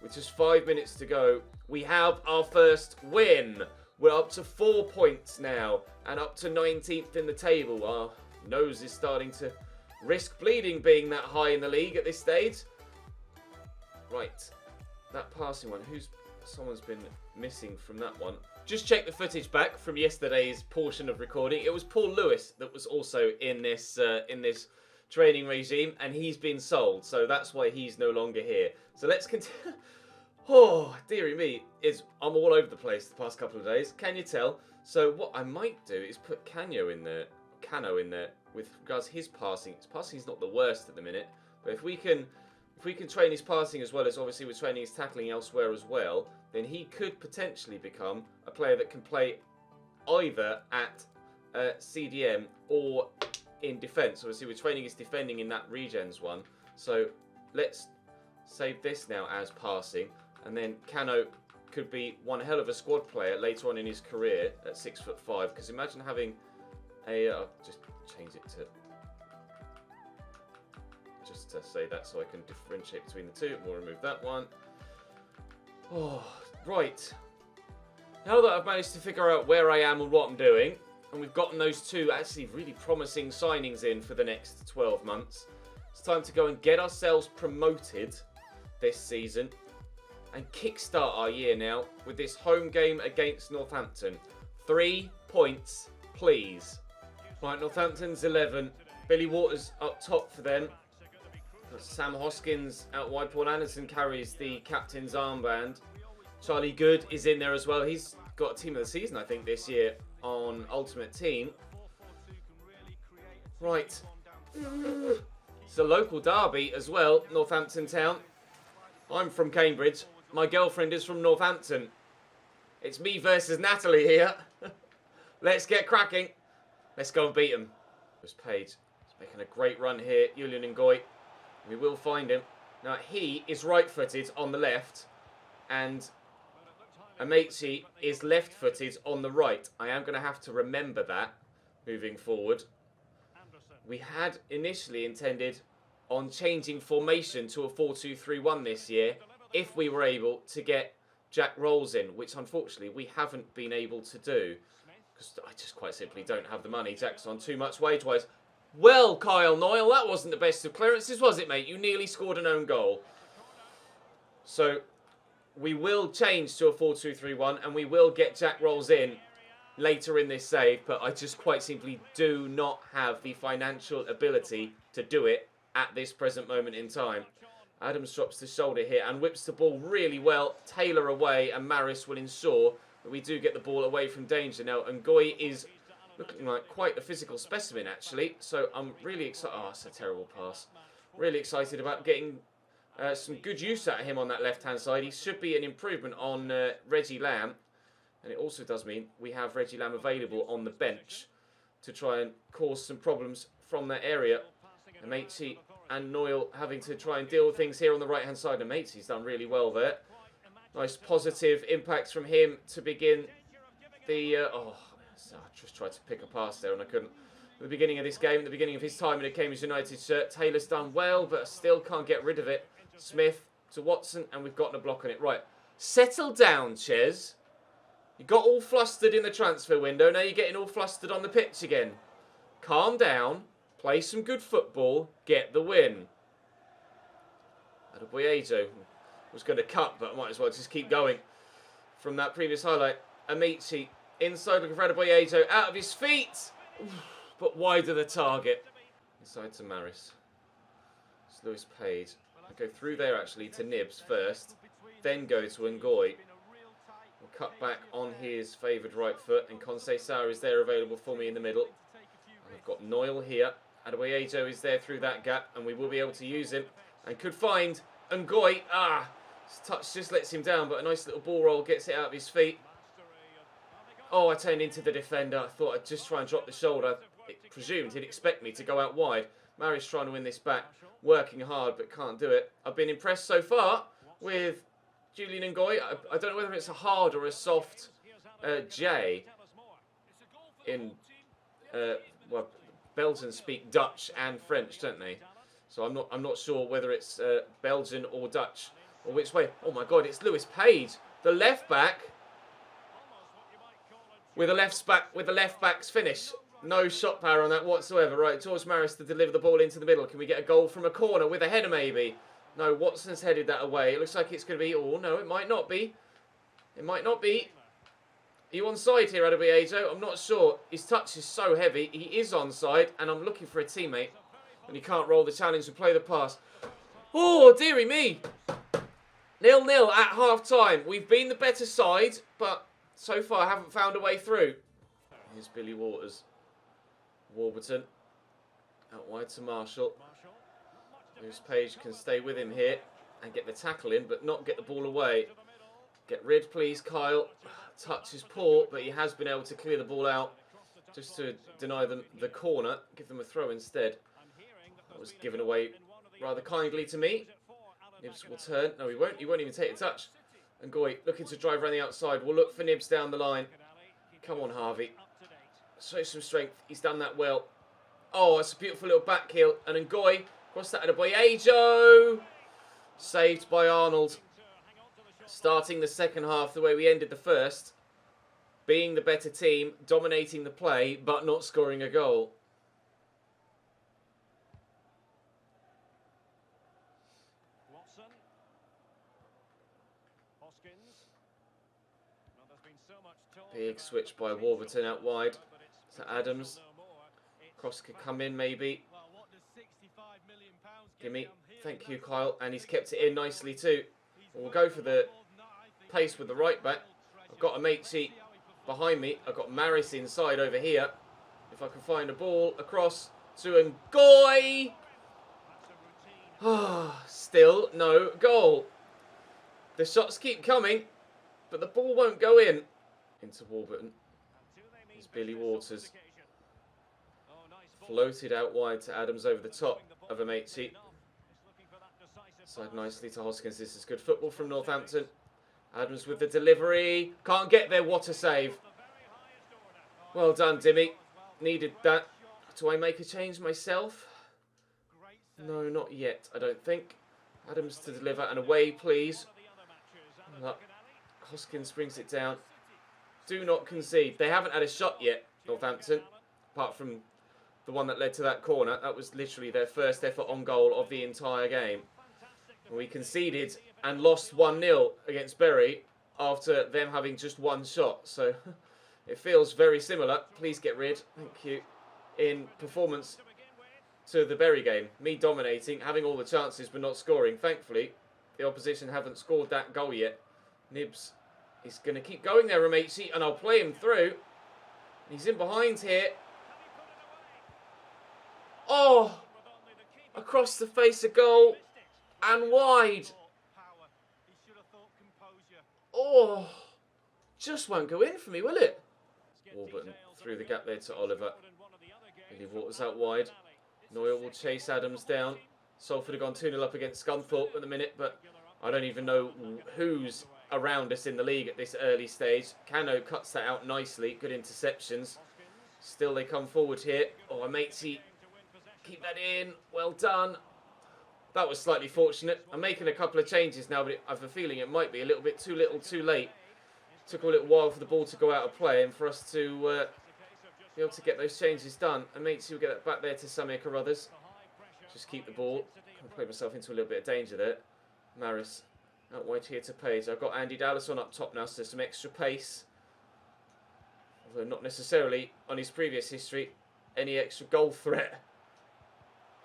With just 5 minutes to go, we have our first win. We're up to 4 points now and up to 19th in the table. Our nose is starting to risk bleeding being that high in the league at this stage. Right, that passing one. Someone's been missing from that one. Just check the footage back from yesterday's portion of recording. It was Paul Lewis that was also in this training regime, and he's been sold, so that's why he's no longer here. So let's continue. Oh, dearie me, I'm all over the place the past couple of days. Can you tell? So what I might do is put Cano in there with regards to his passing. His passing is not the worst at the minute, but if we can train his passing as well as obviously we're training his tackling elsewhere as well, then he could potentially become a player that can play either at CDM or in defence. Obviously, we're training his defending in that Regens one. So let's save this now as passing. And then Cano could be one hell of a squad player later on in his career at 6'5". Because imagine having a... I'll just change it to... just to say that so I can differentiate between the two. We'll remove that one. Oh, right. Now that I've managed to figure out where I am and what I'm doing, and we've gotten those two actually really promising signings in for the next 12 months, it's time to go and get ourselves promoted this season and kickstart our year now with this home game against Northampton. 3 points, please. Right, Northampton's 11. Billy Waters up top for them. Sam Hoskins out wide. Paul Anderson carries the captain's armband. Charlie Good is in there as well. He's got a team of the season, I think, this year on Ultimate Team. Right. It's a local derby as well, Northampton Town. I'm from Cambridge. My girlfriend is from Northampton. It's me versus Natalie here. Let's get cracking. Let's go and beat him. This Page is making a great run here. Julian Ngoy. We will find him. Now, he is right-footed on the left, and Amaechi is left-footed on the right. I am going to have to remember that moving forward. We had initially intended on changing formation to a 4-2-3-1 this year if we were able to get Jack Rolls in, which unfortunately we haven't been able to do because I just quite simply don't have the money. Jack's on too much wage-wise. Well, Kyle Noyle, that wasn't the best of clearances, was it, mate? You nearly scored an own goal. So, we will change to a 4-2-3-1 and we will get Jack Rolls in later in this save, but I just quite simply do not have the financial ability to do it at this present moment in time. Adams drops the shoulder here and whips the ball really well. Taylor away, and Maris will ensure that we do get the ball away from danger now. And Goy is looking like quite a physical specimen, actually. So I'm really excited. Oh, it's a terrible pass. Really excited about getting some good use out of him on that left-hand side. He should be an improvement on Reggie Lamb. And it also does mean we have Reggie Lamb available on the bench to try and cause some problems from that area. Amechi and Noyle having to try and deal with things here on the right-hand side. Amechi's done really well there. Nice positive impacts from him to begin the... I just tried to pick a pass there and I couldn't. At the beginning of this game, at the beginning of his time in a Cambridge United shirt, Taylor's done well, but still can't get rid of it. Smith to Watson, and we've gotten a block on it. Right, settle down, Ches. You got all flustered in the transfer window, now you're getting all flustered on the pitch again. Calm down, play some good football, get the win. Adebayo was going to cut, but I might as well just keep going. From that previous highlight, Amici inside looking for Adebayo, out of his feet, but wide of the target. Inside to Maris. It's Lewis Page. I go through there actually to Nibs first, then go to Ngoy. We'll cut back on his favoured right foot, and Conceição is there available for me in the middle. And I've got Noyle here. Adebayo is there through that gap, and we will be able to use him. And could find Ngoy. His touch just lets him down, but a nice little ball roll gets it out of his feet. Oh, I turned into the defender. I thought I'd just try and drop the shoulder. I presumed he'd expect me to go out wide. Maris trying to win this back. Working hard, but can't do it. I've been impressed so far with Julian Ngoy. I don't know whether it's a hard or a soft J. In well, Belgians speak Dutch and French, don't they? So I'm not sure whether it's Belgian or Dutch or which way. Oh my God, it's Lewis Page, the left back, with the left back's finish. No shot power on that whatsoever. Right, George Maris to deliver the ball into the middle. Can we get a goal from a corner with a header maybe? No, Watson's headed that away. It looks like it's going to be... Oh, no, it might not be. It might not be. Are you onside here, Adebayo? I'm not sure. His touch is so heavy. He is onside, and I'm looking for a teammate. And he can't roll the challenge and play the pass. Oh, dearie me. 0-0 at half-time. We've been the better side, but so far haven't found a way through. Here's Billy Waters. Warburton. Out wide to Marshall. Lewis Page can stay with him here and get the tackle in, but not get the ball away. Get rid, please, Kyle. Touch is poor, but he has been able to clear the ball out just to deny them the corner. Give them a throw instead. That was given away rather kindly to me. Nibs will turn. No, he won't. He won't even take a touch. And Goy looking to drive around the outside. We'll look for Nibs down the line. Come on, Harvey. Show some strength. He's done that well. Oh, it's a beautiful little back heel. And Ngoy across that Adebayo. Saved by Arnold. Starting the second half the way we ended the first. Being the better team, dominating the play, but not scoring a goal. Big switch by Warburton out wide to Adams. Cross could come in maybe. Gimme. Thank you, Kyle. And he's kept it in nicely too. We'll go for the pace with the right back. I've got Amechi behind me. I've got Maris inside over here. If I can find a ball across to Ngoy. Still no goal. The shots keep coming, but the ball won't go in. Into Warburton. There's Billy Waters. Floated out wide to Adams over the top of Amechi. Side nicely to Hoskins. This is good football from Northampton. Adams with the delivery. Can't get there. What a save. Well done, Dimmy. Needed that. Do I make a change myself? No, not yet, I don't think. Adams to deliver. And away, please. Hoskins brings it down. Do not concede. They haven't had a shot yet, Northampton, apart from the one that led to that corner. That was literally their first effort on goal of the entire game. We conceded and lost 1-0 against Bury after them having just one shot. So it feels very similar. Please get rid. Thank you. In performance to the Bury game. Me dominating, having all the chances but not scoring. Thankfully, the opposition haven't scored that goal yet. Nibs is going to keep going there, Rameci, and I'll play him through. He's in behind here. Oh! Across the face of goal and wide. Oh! Just won't go in for me, will it? Warburton through the gap there to Oliver. Billy Waters out wide. Noyle will chase Adams down. Salford have gone 2-0 up against Scunthorpe at the minute, but I don't even know who's around us in the league at this early stage. Cano cuts that out nicely. Good interceptions. Still they come forward here. Oh, Matey, keep that in. Well done. That was slightly fortunate. I'm making a couple of changes now, but I have a feeling it might be a little bit too little too late. Took a little while for the ball to go out of play and for us to be able to get those changes done. And Matey will get it back there to Samir Carruthers. Just keep the ball. I'll play myself into a little bit of danger there. Maris out wide here to Page. I've got Andy Dallas on up top now, so there's some extra pace. Although not necessarily on his previous history any extra goal threat.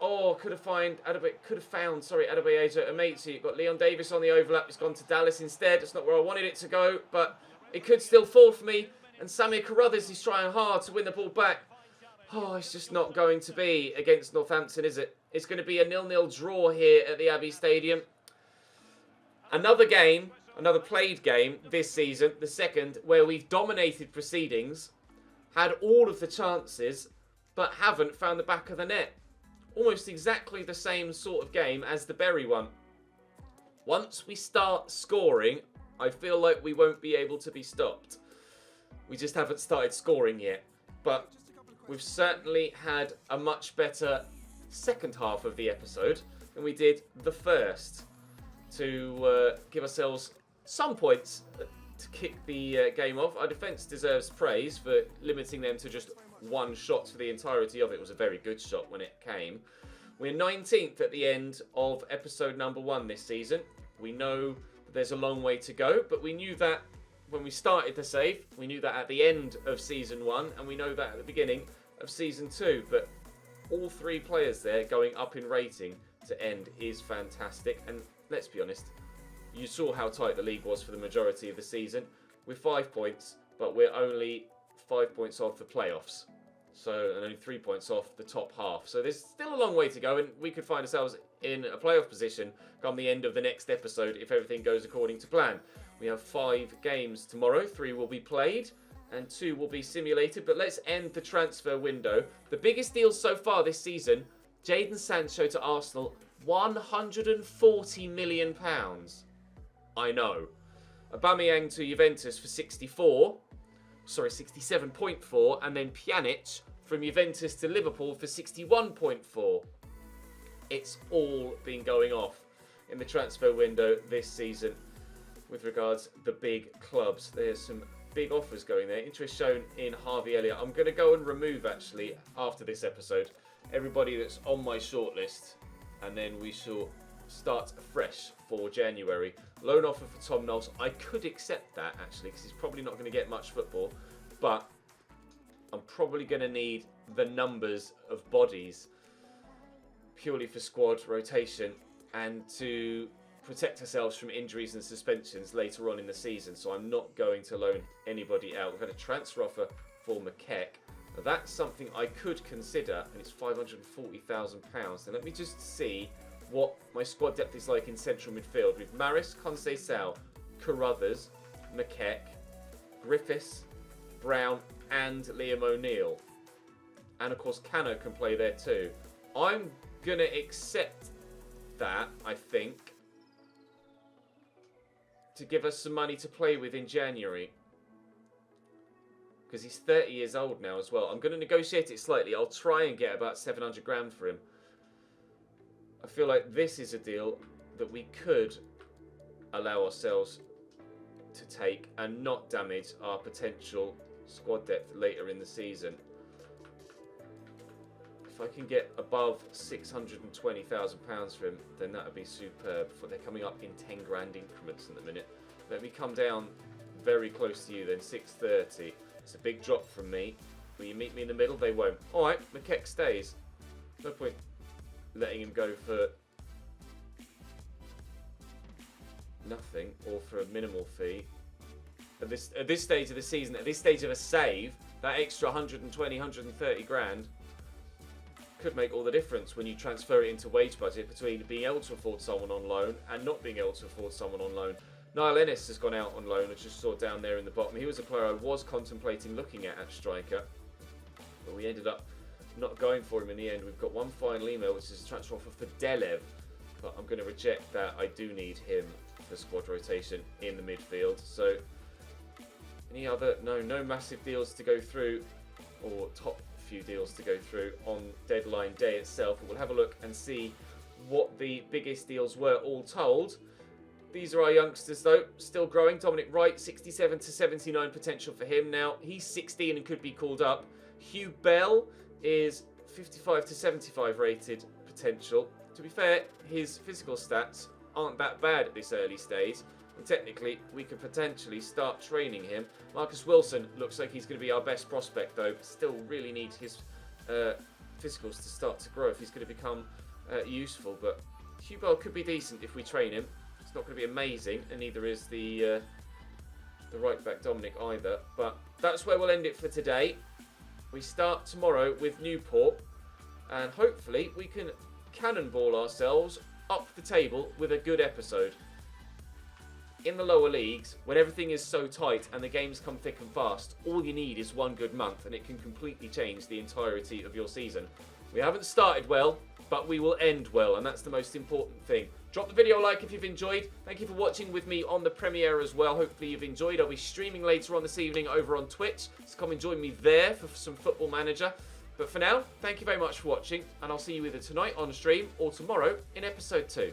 Oh, could have found Adebayo and Matey. You've got Leon Davis on the overlap. It's gone to Dallas instead. It's not where I wanted it to go, but it could still fall for me. And Samir Carruthers is trying hard to win the ball back. Oh, it's just not going to be against Northampton, is it? It's going to be a 0-0 draw here at the Abbey Stadium. Another game, another played game this season, the second, where we've dominated proceedings, had all of the chances, but haven't found the back of the net. Almost exactly the same sort of game as the Bury one. Once we start scoring, I feel like we won't be able to be stopped. We just haven't started scoring yet. But we've certainly had a much better second half of the episode than we did the first, to give ourselves some points to kick the game off. Our defence deserves praise for limiting them to just one shot for the entirety of it. It was a very good shot when it came. We're 19th at the end of episode number 1 this season. We know that there's a long way to go, but we knew that when we started the save. We knew that at the end of season 1, and we know that at the beginning of season 2. But all 3 players there going up in rating to end is fantastic. And let's be honest, you saw how tight the league was for the majority of the season. We're 5 points, but we're only 5 points off the playoffs. So, and only 3 points off the top half. So there's still a long way to go, and we could find ourselves in a playoff position come the end of the next episode if everything goes according to plan. We have 5 games tomorrow. 3 will be played and 2 will be simulated. But let's end the transfer window. The biggest deal so far this season, Jadon Sancho to Arsenal, £140 million. I know. Aubameyang to Juventus for 67.4, and then Pjanic from Juventus to Liverpool for 61.4. It's all been going off in the transfer window this season with regards to the big clubs. There's some big offers going there. Interest shown in Harvey Elliott. I'm going to go and remove, actually, after this episode, everybody that's on my shortlist, and then we shall start afresh for January. Loan offer for Tom Knowles. I could accept that, actually, because he's probably not going to get much football, but I'm probably going to need the numbers of bodies purely for squad rotation and to protect ourselves from injuries and suspensions later on in the season. So I'm not going to loan anybody out. We've had a transfer offer for McKeck. Now that's something I could consider, and it's £540,000. So let me just see what my squad depth is like in central midfield with Maris, Conceição, Carruthers, McKeck, Griffiths, Brown and Liam O'Neill. And of course Cano can play there too. I'm going to accept that, I think, to give us some money to play with in January. Because he's 30 years old now as well. I'm going to negotiate it slightly. I'll try and get about 700 grand for him. I feel like this is a deal that we could allow ourselves to take and not damage our potential squad depth later in the season. If I can get above £620,000 for him, then that would be superb. For they're coming up in 10 grand increments in the minute. Let me come down very close to you then, 630. It's a big drop from me. Will you meet me in the middle? They won't. Alright, McKeck stays. No point letting him go for nothing or for a minimal fee. At this stage of the season, at this stage of a save, that extra 120, 130 grand could make all the difference when you transfer it into wage budget between being able to afford someone on loan and not being able to afford someone on loan. Niall Ennis has gone out on loan, I just saw down there in the bottom. He was a player I was contemplating looking at striker, but we ended up not going for him in the end. We've got one final email, which is a transfer offer for Delev, but I'm going to reject that. I do need him for squad rotation in the midfield. So, any other? No massive deals to go through, or top few deals to go through on deadline day itself. But we'll have a look and see what the biggest deals were all told. These are our youngsters though, still growing. Dominic Wright, 67 to 79 potential for him now. He's 16 and could be called up. Hugh Bell is 55 to 75 rated potential. To be fair, his physical stats aren't that bad at this early stage. And technically, we could potentially start training him. Marcus Wilson looks like he's going to be our best prospect though. Still really needs his physicals to start to grow if he's going to become useful. But Hugh Bell could be decent if we train him. It's not going to be amazing, and neither is the right back Dominic either. But that's where we'll end it for today. We start tomorrow with Newport, and hopefully we can cannonball ourselves up the table with a good episode. In the lower leagues, when everything is so tight and the games come thick and fast, all you need is one good month and it can completely change the entirety of your season. We haven't started well, but we will end well, and that's the most important thing. Drop the video a like if you've enjoyed. Thank you for watching with me on the premiere as well. Hopefully you've enjoyed. I'll be streaming later on this evening over on Twitch, so come and join me there for some Football Manager. But for now, thank you very much for watching, and I'll see you either tonight on stream or tomorrow in episode 2.